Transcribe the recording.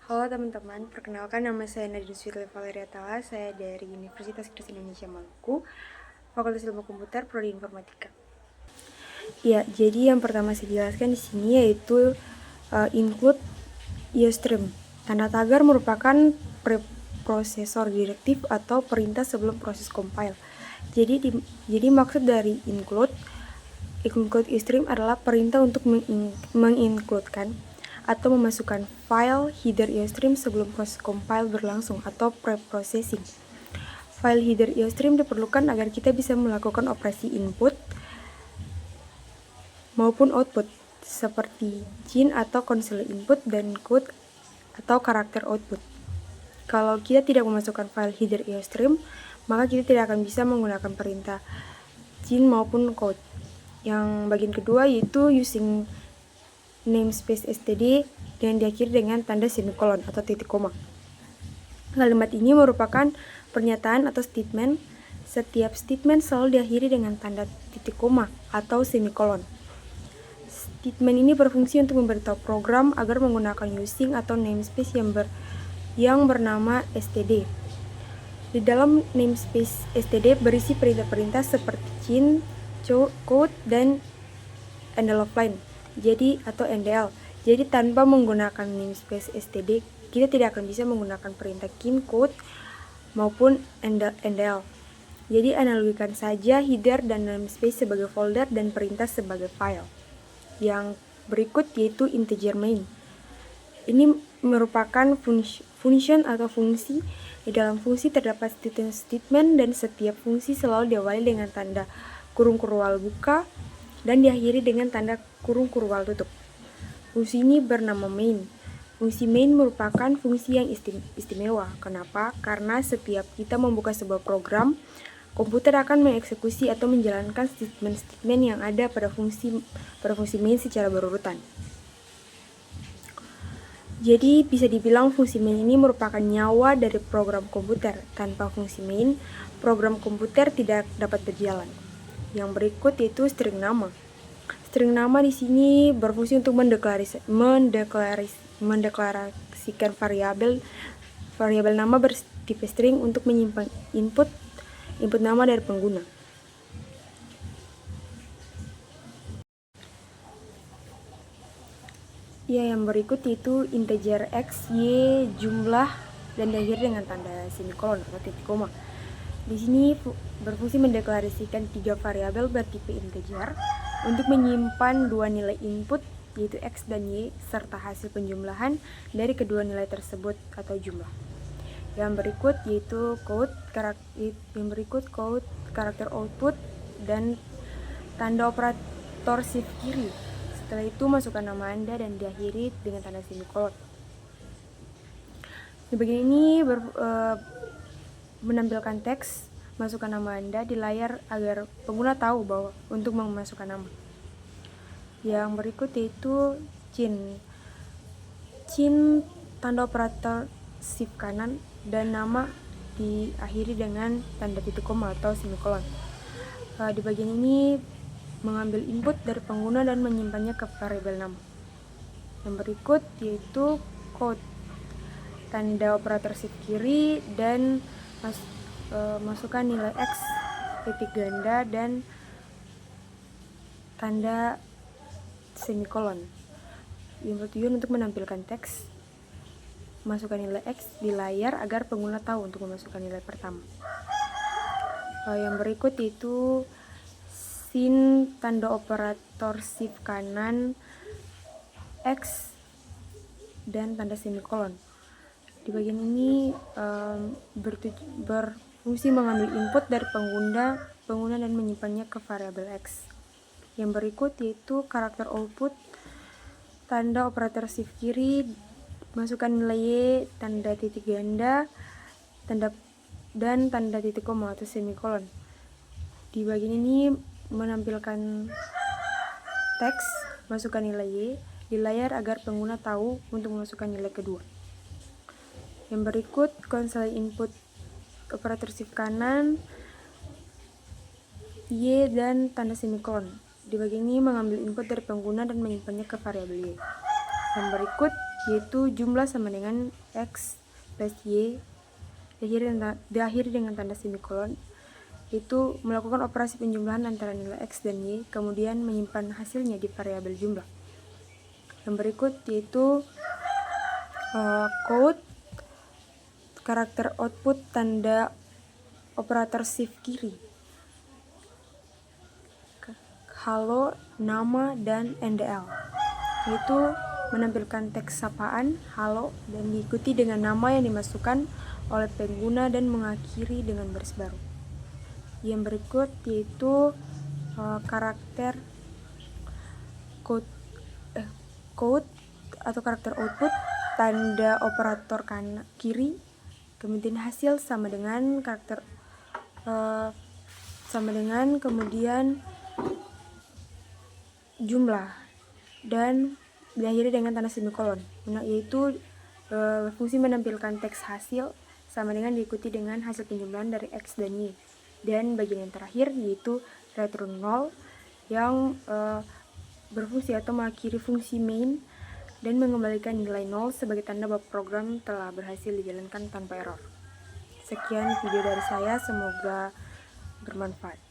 Halo teman-teman, perkenalkan nama saya Nadine Sweetly Valeria Tala, saya dari Universitas Kristen Indonesia Maluku, Fakultas Ilmu Komputer, Prodi Informatika. Ya, jadi yang pertama saya jelaskan di sini yaitu include IOStream. Tanda tagar merupakan preprosesor direktif atau perintah sebelum proses compile. Jadi maksud dari include IOStream adalah perintah untuk mengincludekan atau memasukkan file header IOStream sebelum proses compile berlangsung atau pre-processing. File header IOStream diperlukan agar kita bisa melakukan operasi input maupun output seperti gin atau konsol input dan code atau karakter output. Kalau kita tidak memasukkan file header IOStream, maka kita tidak akan bisa menggunakan perintah gin maupun code. Yang bagian kedua yaitu using namespace std dan diakhiri dengan tanda semikolon atau titik koma. Kalimat ini merupakan pernyataan atau statement. Setiap statement selalu diakhiri dengan tanda titik koma atau semikolon. Statement ini berfungsi untuk memberitahu program agar menggunakan using atau namespace yang bernama std. Di dalam namespace std berisi perintah-perintah seperti gin, code, dan end of line. Atau NDL. Jadi tanpa menggunakan namespace std, kita tidak akan bisa menggunakan perintah gin, code maupun NDL. Jadi analogikan saja header dan namespace sebagai folder dan perintah sebagai file. Yang berikut yaitu integer main. Ini merupakan function atau fungsi. Di dalam fungsi terdapat statement dan setiap fungsi selalu diawali dengan tanda kurung kurwal buka dan diakhiri dengan tanda kurung kurwal tutup. Fungsi ini bernama main. Fungsi main merupakan fungsi yang istimewa. Kenapa? Karena setiap kita membuka sebuah program, komputer akan mengeksekusi atau menjalankan statement-statement yang ada pada fungsi main secara berurutan. Jadi bisa dibilang fungsi main ini merupakan nyawa dari program komputer. Tanpa fungsi main, program komputer tidak dapat berjalan. Yang berikut yaitu string nama. String nama di sini berfungsi untuk mendeklarasikan variabel nama bertipe string untuk menyimpan input nama dari pengguna. Yang berikut yaitu integer x, y, jumlah, dan diakhiri dengan tanda semikolon atau titik koma. Di sini berfungsi mendeklarasikan 3 variabel bertipe integer untuk menyimpan 2 nilai input yaitu x dan y serta hasil penjumlahan dari kedua nilai tersebut atau jumlah. Yang berikut yaitu karakter output dan tanda operator shift kiri. Setelah itu masukkan nama Anda dan diakhiri dengan tanda semikolon. Di bagian ini menampilkan teks masukkan nama Anda di layar agar pengguna tahu bahwa untuk memasukkan nama. Yang berikut yaitu cin tanda operator shift kanan dan nama diakhiri dengan tanda titik koma atau semikolon. Di bagian ini mengambil input dari pengguna dan menyimpannya ke variabel nama. Yang berikut yaitu code tanda operator shift kiri dan masukkan nilai x titik ganda dan tanda semikolon. Yang bertujuan untuk menampilkan teks masukkan nilai x di layar agar pengguna tahu untuk memasukkan nilai pertama. Yang berikut yaitu sin tanda operator shift kanan x dan tanda semikolon. Di bagian ini berfungsi mengambil input dari pengguna dan menyimpannya ke variabel x. Yang berikut yaitu karakter output tanda operator shift kiri, masukkan nilai y, tanda titik ganda, dan tanda titik koma atau semikolon. Di bagian ini menampilkan teks masukkan nilai y di layar agar pengguna tahu untuk memasukkan nilai kedua. Yang berikut konsol input operator shift kanan, y, dan tanda semikolon. Di bagian ini mengambil input dari pengguna dan menyimpannya ke variabel y. Yang berikut yaitu jumlah sama dengan X plus Y diakhiri dengan tanda semikolon, yaitu melakukan operasi penjumlahan antara nilai X dan Y, kemudian menyimpan hasilnya di variabel jumlah. Yang berikut yaitu code, karakter output, tanda operator shift kiri, halo, nama, dan NDL, yaitu menampilkan teks sapaan halo dan diikuti dengan nama yang dimasukkan oleh pengguna dan mengakhiri dengan baris baru. Yang berikut yaitu karakter code atau karakter output, tanda operator kiri, kemudian hasil sama dengan karakter kemudian jumlah, dan diakhiri dengan tanda semikolon, yaitu fungsi menampilkan teks hasil sama dengan diikuti dengan hasil penjumlahan dari X dan Y. Dan bagian yang terakhir yaitu return 0 yang berfungsi atau mengakhiri fungsi main dan mengembalikan nilai 0 sebagai tanda bahwa program telah berhasil dijalankan tanpa error. Sekian video dari saya, semoga bermanfaat.